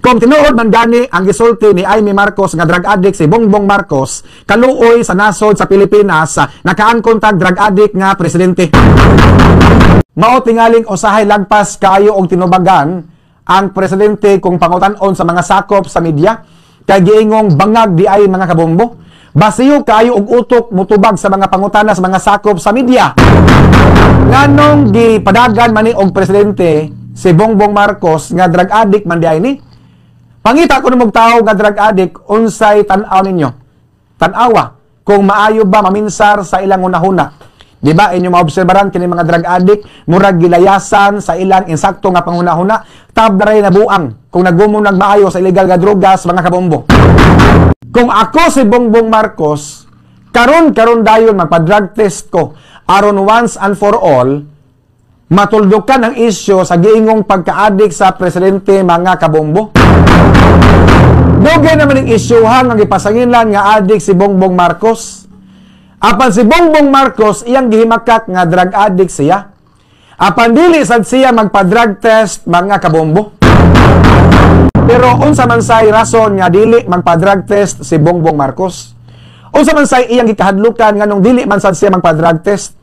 Kung tinuod man gani ang gisulti ni Amy Marcos nga drug addict si Bongbong Marcos, kaluoy sa nasod sa Pilipinas, nakaangkon tag drug addict nga presidente. Mao tingaling usahay lagpas kaayo og tinubagan ang presidente kung pangutan-on sa mga sakop sa media, kay giingong bangag di ay mga kabombo. Basiyo kaayo og utok mutubag sa mga pangutana sa mga sakop sa media. Nganong gipadagan man ni og presidente si Bongbong Marcos nga drug addict man di ay ni? Pangita ko namog tao nga drug addict, unsay tan-aw ninyo? Tan-awa kung maayo ba maminsar sa ilang hunahuna. Di ba inyo maobserbaran kini mga drug addict murag gilayasan sa ilang insakto nga panghunahuna, tabray na buang kung nagumon nagmaayo sa illegal nga drogas mga kabombo. Kung ako si Bongbong Marcos, karon dayon magpa-drug test ko aron once and for all matuldukan ang isyu sa giingong pagka-addict sa presidente mga kabombo. Dugay naman ang isyuhan nga gipasanginlan nga addict si Bongbong Marcos. Apan si Bongbong Marcos iyang gihimakak nga drug addict siya. Apan dili sad siya magpa-drug test mga kabombo. Pero unsa man say rason nga dili magpa-drug test si Bongbong Marcos? Unsa man say iyang gikahadlukan nganong dili man sad siya magpa-drug test?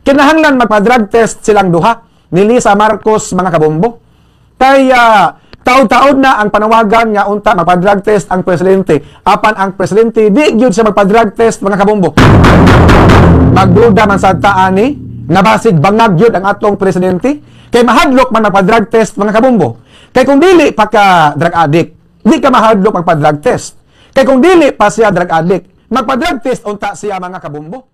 Kinahanglan magpa-drug test silang duha ni Lisa Marcos mga kabombo. Kaya taon-taon na ang panawagan nga unta magpa-drug test ang presidente. Apan ang presidente di gyud siya magpa-drug test mga kabombo. Magduda man sa taani nga basig bangag gyud ang atong presidente kay mahadlok man magpa-drug test mga kabombo. Kay kung dili pa ka drug addict, di ka mahadlok magpa-drug test. Kay kung dili pa siya drug addict, magpa-drug test unta siya mga kabombo.